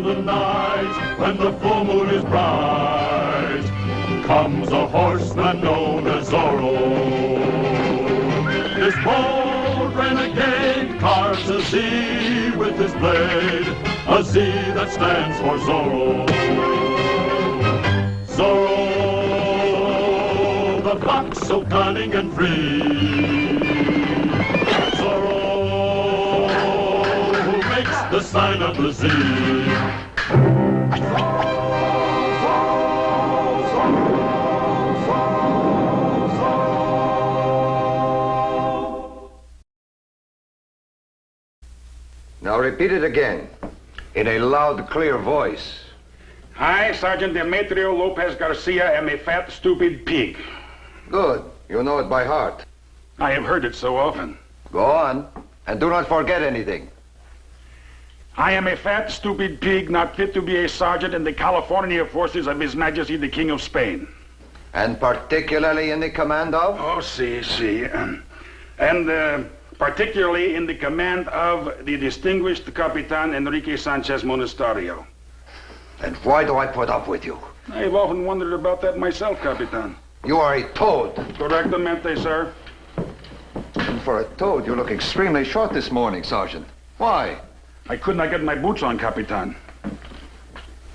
of the night, when the full moon is bright, comes a horseman known as Zorro. This bold renegade carves a Z with his blade, a Z that stands for Zorro. Zorro, the fox so cunning and free. Zorro, who makes the sign of the Z. Now repeat it again, in a loud, clear voice. I, Sergeant Demetrio Lopez Garcia, am a fat, stupid pig. Good. You know it by heart. I have heard it so often. Go on, and do not forget anything. I am a fat, stupid pig, not fit to be a sergeant in the California forces of His Majesty the King of Spain. And particularly in the command of? Oh, see. And particularly in the command of the distinguished Capitan Enrique Sanchez Monasterio. And why do I put up with you? I've often wondered about that myself, Capitan. You are a toad. Correctamente, sir. And for a toad, you look extremely short this morning, Sergeant. Why? I could not get my boots on, Capitan.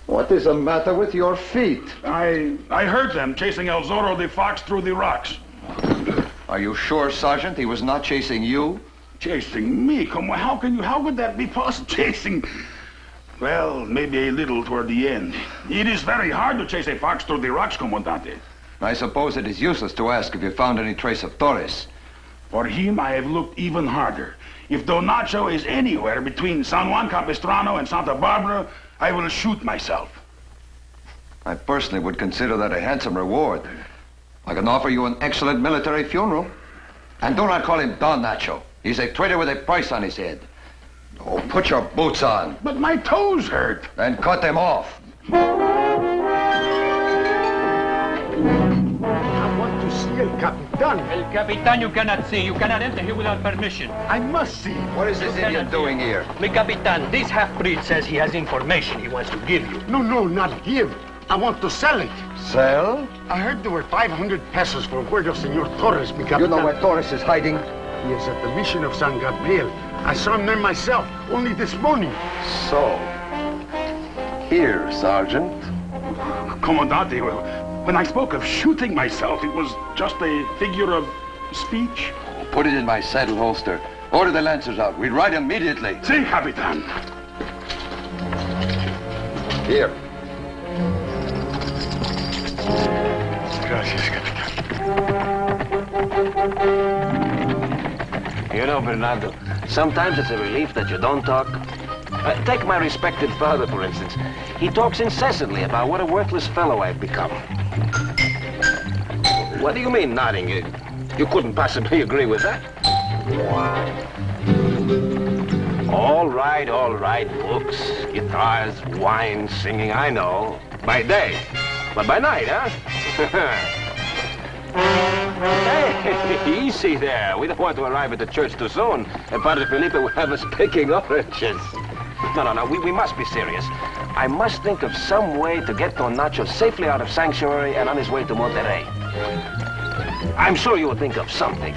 What is the matter with your feet? I heard them chasing El Zorro the fox through the rocks. Are you sure, Sergeant, he was not chasing you? Chasing me? Come on, how could that be possible? Chasing? Well, maybe a little toward the end. It is very hard to chase a fox through the rocks, Comandante. I suppose it is useless to ask if you found any trace of Torres. For him, I have looked even harder. If Don Nacho is anywhere between San Juan Capistrano and Santa Barbara, I will shoot myself. I personally would consider that a handsome reward. I can offer you an excellent military funeral. And do not call him Don Nacho. He's a traitor with a price on his head. Oh, put your boots on. But my toes hurt. Then cut them off. I want to see El Capitan. El Capitan you cannot see. You cannot enter here without permission. I must see. What is this Indian doing here? Mi Capitan, this half-breed says he has information he wants to give you. No, not give. I want to sell it. Sell? I heard there were 500 pesos for word of Senor Torres, mi Capitan. You know where Torres is hiding? He is at the mission of San Gabriel. I saw him there myself, only this morning. So, here, Sergeant. Comandante, when I spoke of shooting myself, it was just a figure of speech. Put it in my saddle holster. Order the lancers out. We ride immediately. Si, Capitan. Here. Gracias, Capitan. You know, Bernardo, sometimes it's a relief that you don't talk. Take my respected father, for instance. He talks incessantly about what a worthless fellow I've become. What do you mean, nodding? You couldn't possibly agree with that. All right. Books, guitars, wine, singing, I know. By day. But by night, huh? Hey, easy there. We don't want to arrive at the church too soon. And Padre Felipe will have us picking oranges. No. We must be serious. I must think of some way to get Don Nacho safely out of sanctuary and on his way to Monterrey. I'm sure you will think of something.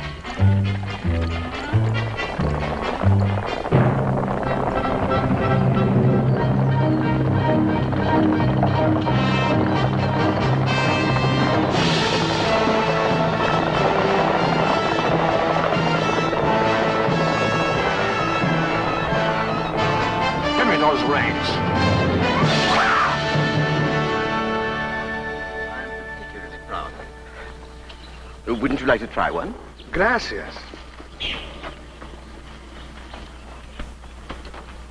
Those reins. I'm particularly proud. Wouldn't you like to try one? Gracias.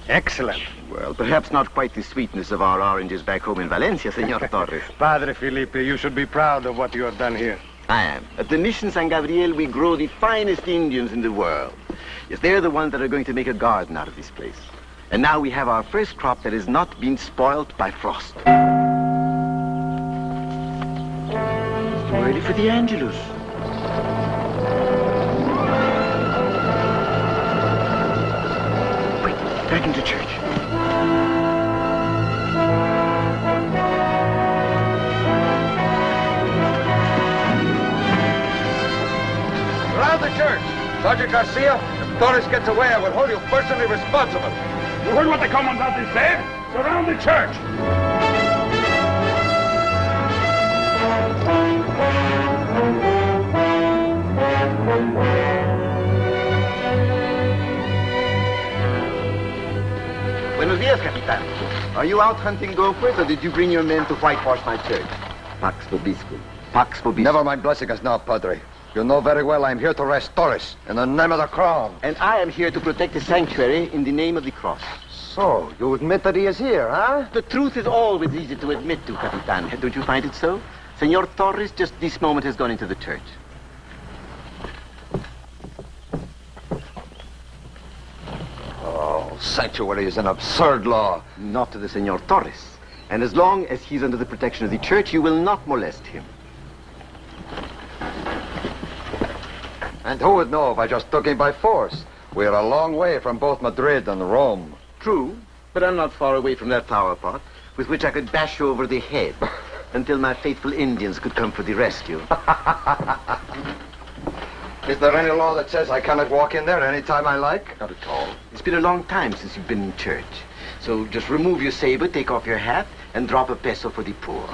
Excellent. Well, perhaps not quite the sweetness of our oranges back home in Valencia, Senor Torres. Padre Felipe, you should be proud of what you have done here. I am. At the Mission San Gabriel, we grow the finest Indians in the world. Yes, they're the ones that are going to make a garden out of this place. And now we have our first crop that has not been spoiled by frost. Ready for the Angelus. Quick, back into church. Sergeant Garcia, if Torres gets away, I will hold you personally responsible. You heard what the commandante said? Surround the church. Buenos dias, Capitan. Are you out hunting gophers, or did you bring your men to whitewash my church? Pax vobiscum. Pax vobiscum. Never mind blessing us now, Padre. You know very well I'm here to arrest Torres in the name of the crown. And I am here to protect the sanctuary in the name of the cross. So, you admit that he is here, huh? The truth is always easy to admit to, Capitan. Don't you find it so? Senor Torres just this moment has gone into the church. Oh, sanctuary is an absurd law. Not to the Senor Torres. And as long as he's under the protection of the church, you will not molest him. And who would know if I just took him by force? We're a long way from both Madrid and Rome. True, but I'm not far away from that flower pot with which I could bash you over the head until my faithful Indians could come for the rescue. Is there any law that says I cannot walk in there any time I like? Not at all. It's been a long time since you've been in church. So just remove your saber, take off your hat, and drop a peso for the poor.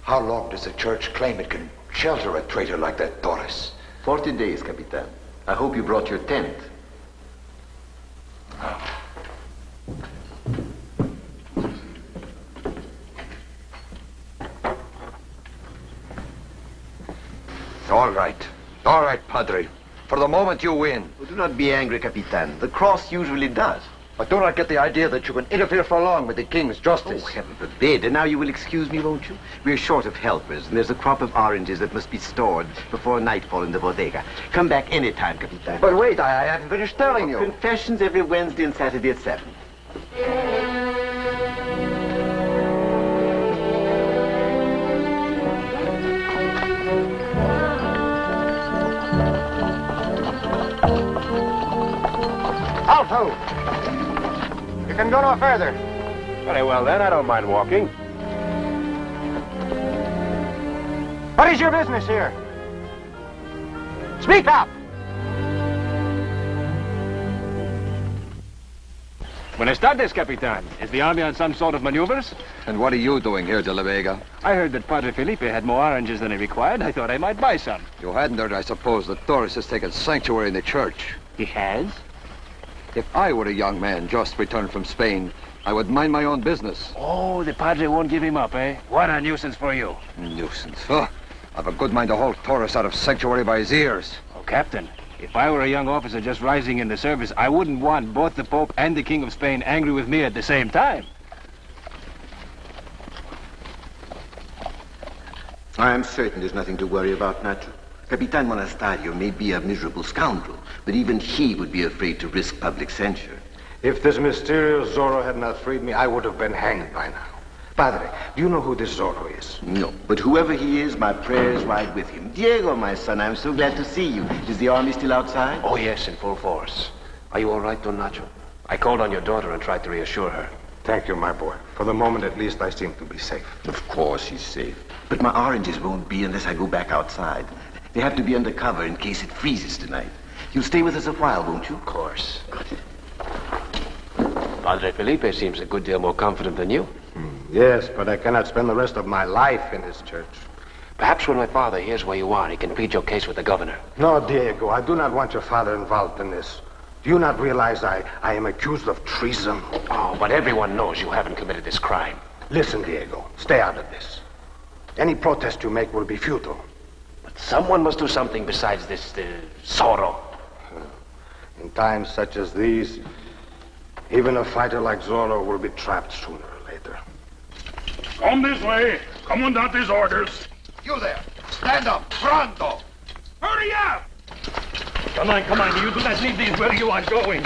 How long does the church claim it can shelter a traitor like that Torres? 40 days, Capitan. I hope you brought your tent. All right, Padre. For the moment you win. Oh, do not be angry, Capitan. The cross usually does. But do not get the idea that you can interfere for long with the king's justice. Oh, heaven forbid. And now you will excuse me, won't you? We're short of helpers, and there's a crop of oranges that must be stored before nightfall in the bodega. Come back any time, Capitan. But wait, I haven't finished telling you. Confessions every Wednesday and Saturday at 7. Alto! You can go no further. Very well, then. I don't mind walking. What is your business here? Speak up! Buenas tardes, Capitan. Is the army on some sort of maneuvers? And what are you doing here, De La Vega? I heard that Padre Felipe had more oranges than he required. I thought I might buy some. You hadn't heard, I suppose, that Torres has taken sanctuary in the church. He has? If I were a young man just returned from Spain, I would mind my own business. Oh, the Padre won't give him up, eh? What a nuisance for you. Nuisance. Oh, I've a good mind to hold Torres out of sanctuary by his ears. Oh, Captain, if I were a young officer just rising in the service, I wouldn't want both the Pope and the King of Spain angry with me at the same time. I am certain there's nothing to worry about, Nacho. Capitan Monasterio may be a miserable scoundrel, but even he would be afraid to risk public censure. If this mysterious Zorro had not freed me, I would have been hanged by now. Padre, do you know who this Zorro is? No, but whoever he is, my prayers ride with him. Diego, my son, I'm so glad to see you. Is the army still outside? Oh, yes, in full force. Are you all right, Don Nacho? I called on your daughter and tried to reassure her. Thank you, my boy. For the moment, at least, I seem to be safe. Of course he's safe. But my oranges won't be unless I go back outside. They have to be under cover in case it freezes tonight. You'll stay with us a while, won't you? Of course. Padre Felipe seems a good deal more confident than you. Yes, but I cannot spend the rest of my life in his church. Perhaps when my father hears where you are, he can plead your case with the governor. No, Diego, I do not want your father involved in this. Do you not realize I am accused of treason? Oh, but everyone knows you haven't committed this crime. Listen, Diego, stay out of this. Any protest you make will be futile. But someone must do something besides this, Zorro. In times such as these, even a fighter like Zorro will be trapped sooner or later. Come this way. Commandante's orders. You there! Stand up! Pronto! Hurry up! Come on. You do not leave these where you are going.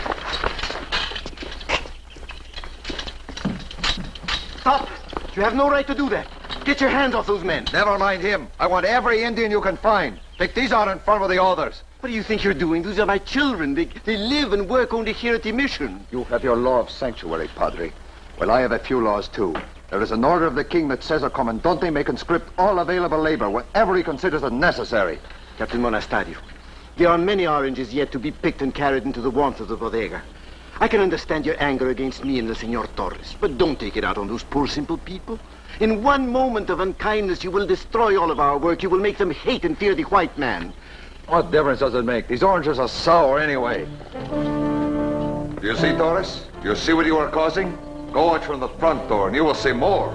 Stop! You have no right to do that. Get your hands off those men. Never mind him. I want every Indian you can find. Take these out in front of the others. What do you think you're doing? These are my children. They live and work only here at the mission. You have your law of sanctuary, Padre. Well, I have a few laws, too. There is an order of the king that says a comandante may conscript all available labor whenever he considers it necessary. Captain Monasterio, there are many oranges yet to be picked and carried into the warmth of the bodega. I can understand your anger against me and the Senor Torres, but don't take it out on those poor, simple people. In one moment of unkindness, you will destroy all of our work. You will make them hate and fear the white man. What difference does it make? These oranges are sour anyway. Do you see, Torres? Do you see what you are causing? Go out from the front door and you will see more.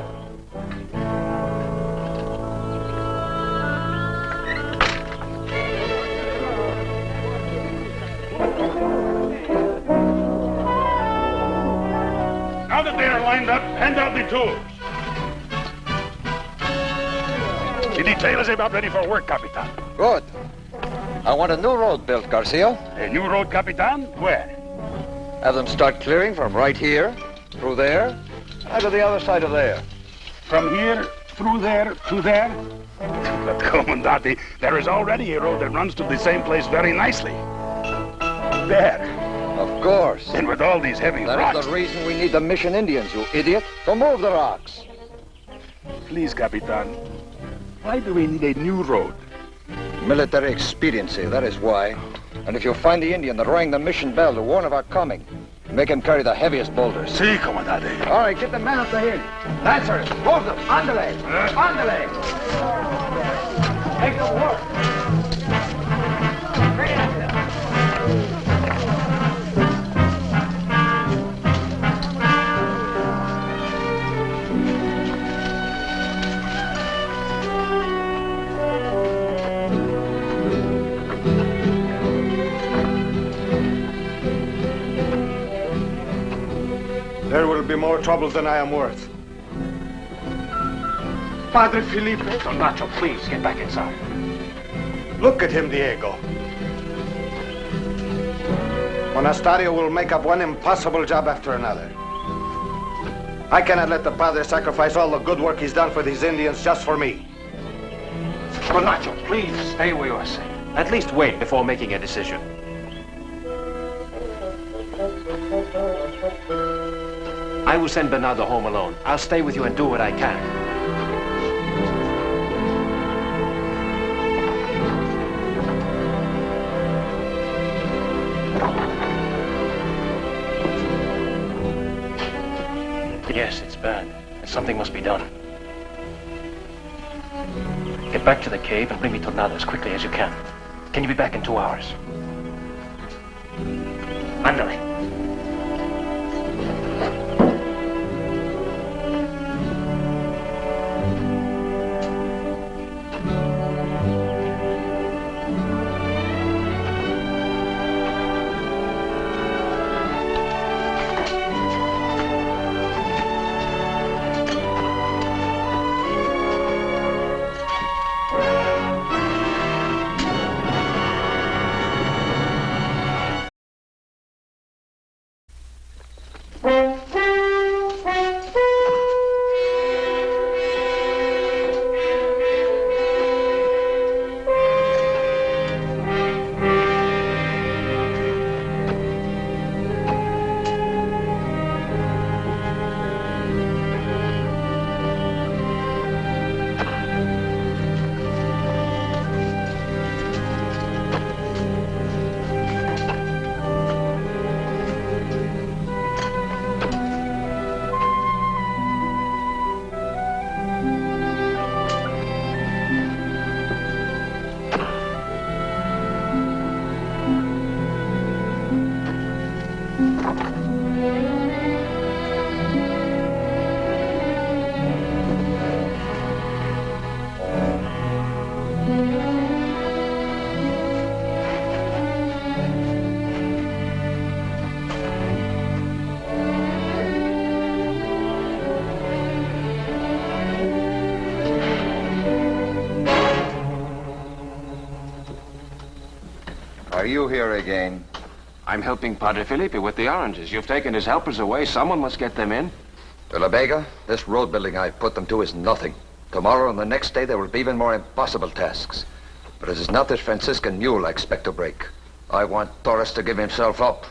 Now that they are lined up, hand out the tools. The detail is about ready for work, Capitan. Good. I want a new road built, Garcia. A new road, Capitan? Where? Have them start clearing from right here, through there, and to the other side of there. From here, through there, to there? But, Comandante, there is already a road that runs to the same place very nicely. There. Of course. And with all these heavy That rocks... is the reason we need the mission Indians, you idiot, to move the rocks. Please, Capitan, why do we need a new road? Military expediency, that is why. And if you find the Indian that rang the mission bell to warn of our coming, make him carry the heaviest boulders. Si, Comandante. All right, get the men up the hill. Lancers, move them. Andale. Andale. Make them work. Bring it up. There will be more trouble than I am worth. Padre Felipe. Don Nacho, please, get back inside. Look at him, Diego. Monasterio will make up one impossible job after another. I cannot let the Padre sacrifice all the good work he's done for these Indians just for me. Don Nacho, please, stay where you are safe. At least wait before making a decision. I will send Bernardo home alone. I'll stay with you and do what I can. Yes, it's bad. And something must be done. Get back to the cave and bring me Tornado as quickly as you can. Can you be back in 2 hours? Ándale. Are you here again? I'm helping Padre Felipe with the oranges. You've taken his helpers away. Someone must get them in. De La Vega, this road building I've put them to is nothing. Tomorrow and the next day there will be even more impossible tasks. But it is not this Franciscan mule I expect to break. I want Torres to give himself up.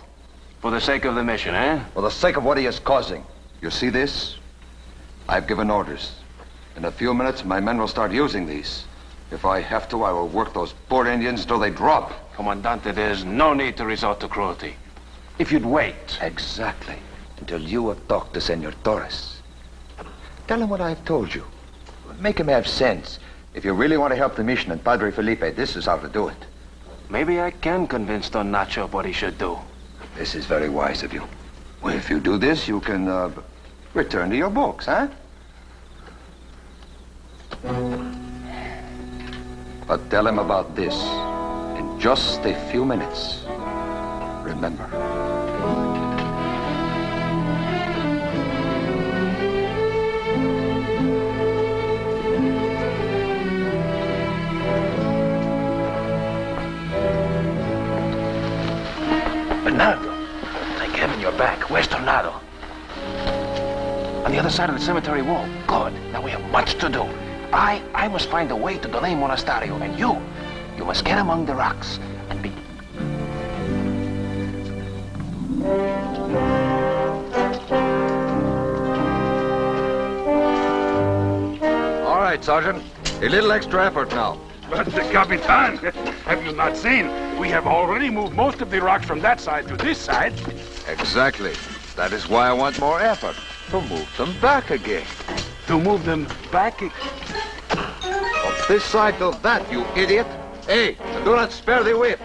For the sake of the mission, eh? For the sake of what he is causing. You see this? I've given orders. In a few minutes, my men will start using these. If I have to, I will work those poor Indians till they drop. Comandante, there's no need to resort to cruelty. If you'd wait. Exactly. Until you have talked to Senor Torres. Tell him what I've told you. Make him have sense. If you really want to help the mission and Padre Felipe, this is how to do it. Maybe I can convince Don Nacho of what he should do. This is very wise of you. Well, if you do this, you can return to your books, huh? But tell him about this in just a few minutes. Remember. Bernardo, thank heaven you're back. Where's Tornado? On the other side of the cemetery wall. Good. Now we have much to do. I must find a way to Belém Monasterio, and you must get among the rocks and be... All right, Sergeant. A little extra effort now. But, Capitan, have you not seen? We have already moved most of the rocks from that side to this side. Exactly. That is why I want more effort. To move them back again. To move them back... From this side to that, you idiot. Hey, do not spare the whip.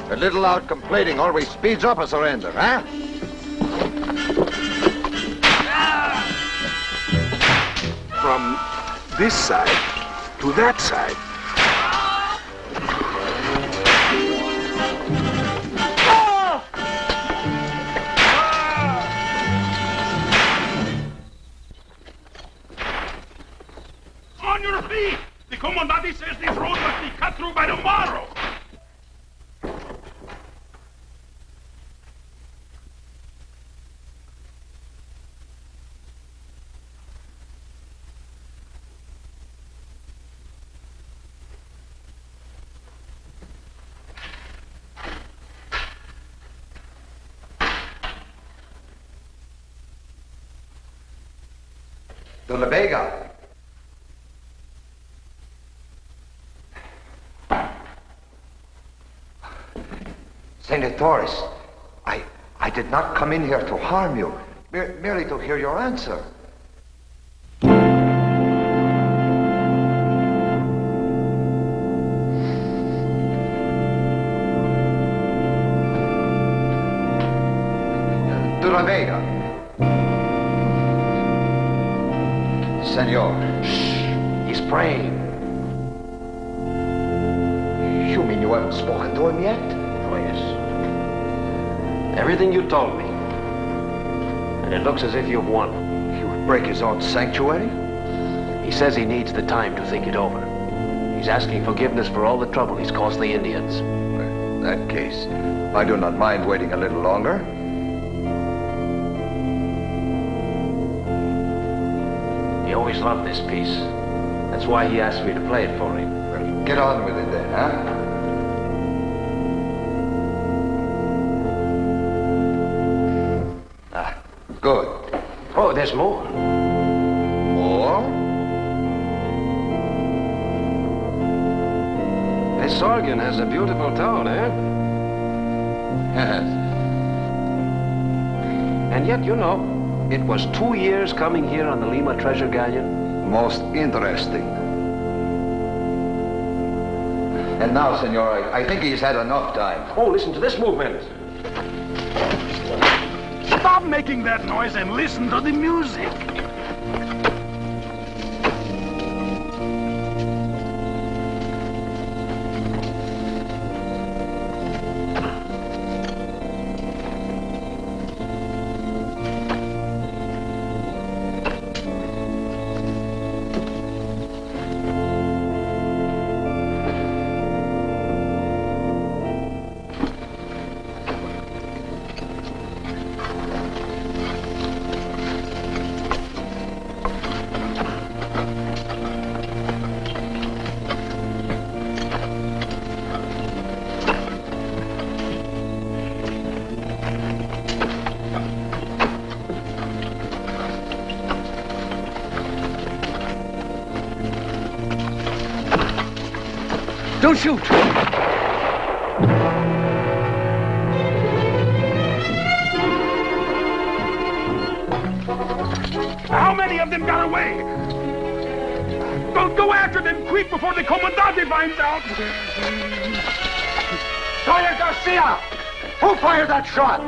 A little loud complaining always speeds up a surrender, huh? From this side to that side. On your feet! The Commandante says this road must be cut through by tomorrow! To La Vega. Senor Torres, I did not come in here to harm you, merely to hear your answer. To La Vega. Senor. Shh, he's praying. You mean you haven't spoken to him yet? Oh, yes. Everything you told me. And it looks as if you've won. He would break his own sanctuary? He says he needs the time to think it over. He's asking forgiveness for all the trouble he's caused the Indians. Well, in that case, I do not mind waiting a little longer. He always loved this piece. That's why he asked me to play it for him. Well, get on with it then, huh? Good. Oh, there's more. More? This organ has a beautiful tone, eh? Yes. And yet, you know, it was 2 years coming here on the Lima treasure galleon. Most interesting. And now, senor, I think he's had enough time. Oh, listen to this movement. Stop making that noise and listen to the music. Don't shoot! How many of them got away? Go after them quick before the Comandante finds out. Sergeant Garcia! Who fired that shot?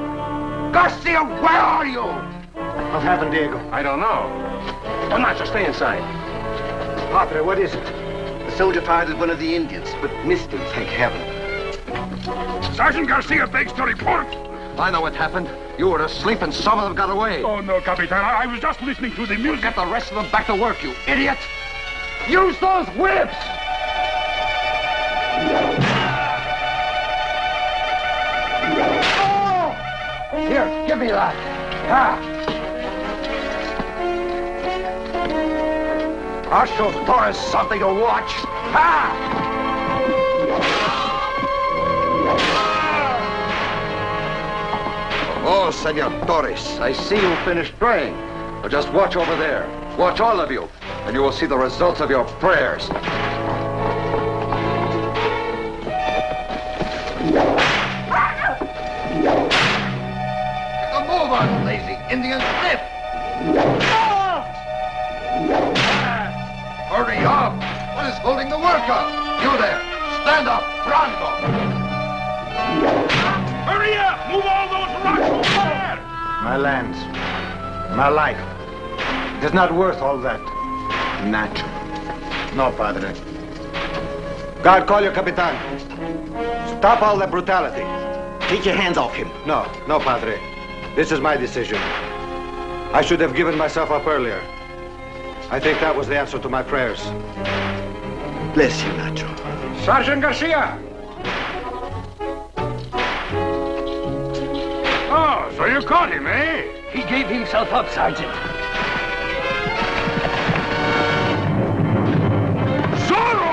Garcia, where are you? What happened, Diego? I don't know. Oh, Nacho, stay inside. Padre, what is it? The soldier fired at one of the Indians, but missed him, thank heaven. Sergeant Garcia begs to report. I know what happened. You were asleep and some of them got away. Oh, no, Capitan. I was just listening to the music. Get the rest of them back to work, you idiot! Use those whips! Oh! Here, give me that. I'll show Torres something to watch. Oh, Senor Torres, I see you finished praying. Now just watch over there. Watch all of you, and you will see the results of your prayers. Move on, lazy Indian stiff! Hurry up! What is holding the work up? You there! Stand up! Pronto! Hurry up! Move all those rocks over there! My lands. My life. It is not worth all that. Nacho. No, Padre. God, call you, Capitan. Stop all that brutality. Take your hands off him. No, Padre. This is my decision. I should have given myself up earlier. I think that was the answer to my prayers. Bless you, Nacho. Sergeant Garcia! Oh, so you caught him, eh? He gave himself up, Sergeant. Zorro!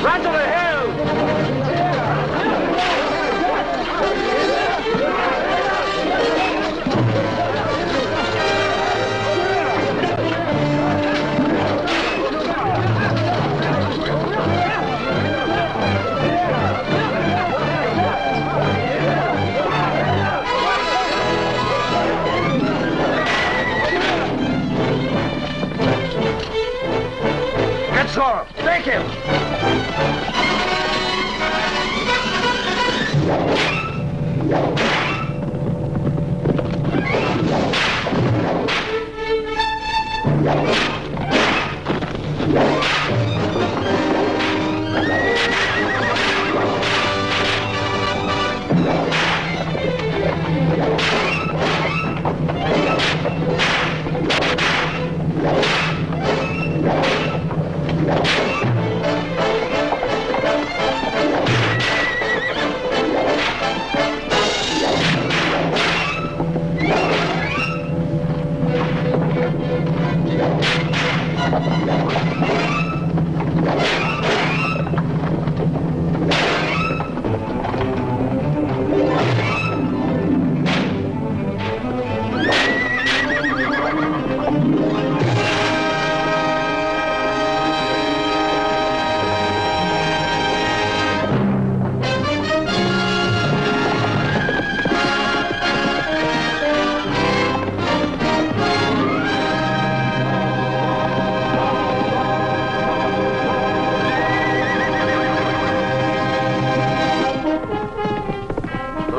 Run to the hill! Get Zorro! Take him!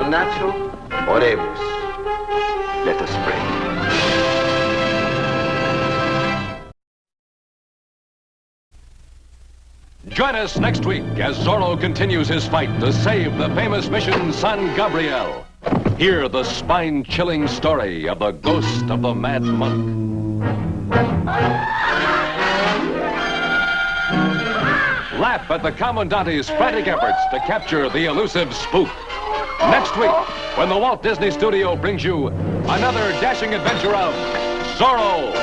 Nacho, oremos. Let us pray. Join us next week as Zorro continues his fight to save the famous mission San Gabriel. Hear the spine-chilling story of the ghost of the Mad Monk. Laugh at the Comandante's frantic efforts to capture the elusive spook. Next week, when the Walt Disney Studio brings you another dashing adventure of Zorro,